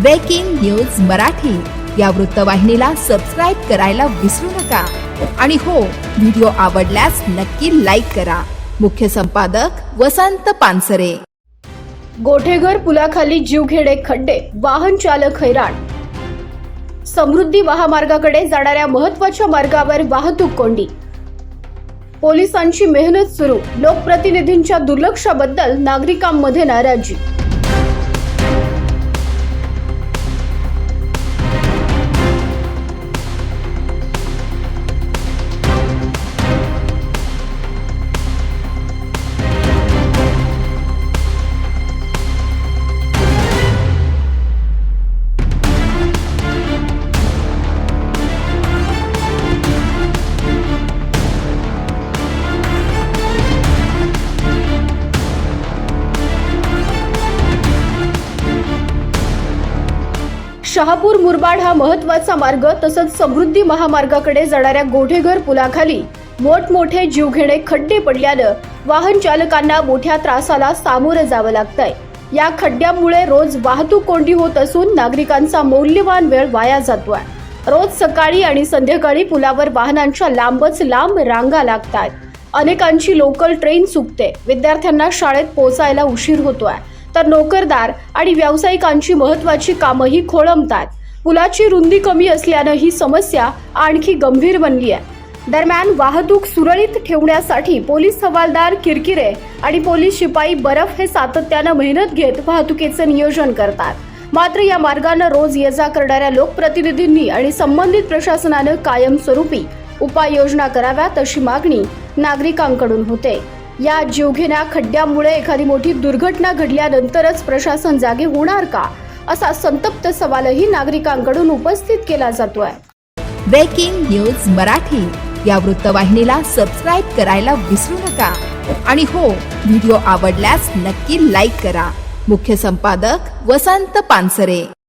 Breaking news Marathi या वृत्तवाहिनीला subscribe करायला विसरू नका आणि हो, व्हिडिओ आवडल्यास नक्की लाईक करा। मुख्य संपादक वसंत पानसरे। गोठेघर पुलाखाली जीवघेणे खड्डे, वाहन चालक हैराण। समृद्धी महामार्गाकडे जाणाऱ्या महत्त्वाच्या मार्गावर वाहतूक कोंडी। पोलिसांची मेहनत सुरू, लोकप्रतिनिधींच्या दुर्लक्षाबद्दल नागरिकांमध्ये नाराजी। शहापूर मुरबाड हा महत्त्वाचा मार्ग तसंच समृद्धी महामार्गाकडे जाणाऱ्या गोठेघर पुलाखाली मोठमोठे जीवघेणे खड्डे पडल्यानं वाहन चालकांना मोठ्या त्रासाला सामोरं जावं लागतंय। या खड्ड्यांमुळे रोज वाहतूक कोंडी होत असून नागरिकांचा मौल्यवान वेळ वाया जातोय। रोज सकाळी आणि संध्याकाळी पुलावर वाहनांच्या लांबच लांब रांगा लागतात। अनेकांची लोकल ट्रेन चुकते, विद्यार्थ्यांना शाळेत पोहोचायला उशीर होतोय, तर नोकरदार आणि व्यावसायिकांची महत्त्वाची कामही खोळंबतात। पुलाची रुंदी कमी असल्यानं ही समस्या आणखी गंभीर बनली आहे। दरम्यान वाहतूक सुरळीत ठेवण्यासाठी पोलीस हवालदार किरकिरे आणि पोलीस शिपाई बर्फ हे सातत्यानं मेहनत घेत वाहतुकीचे नियोजन करतात। मात्र या मार्गाने रोज ये-जा करणाऱ्या लोकप्रतिनिधींनी आणि संबंधित प्रशासनानं कायमस्वरूपी उपाययोजना कराव्यात अशी मागणी नागरिकांकडून होते। या जीवघेण्या खड्ड्यांमुळे एखादी मोठी दुर्घटना घडल्यानंतरच प्रशासन जागे होणार का, असा संतप्त सवालही नागरिकांकडून उपस्थित केला जातोय। ब्रेकिंग न्यूज मराठी या वृत्तवाहिनीला सबस्क्राईब करायला विसरू नका आणि हो, व्हिडिओ आवडल्यास नक्की लाईक करा। मुख्य संपादक वसंत पानसरे।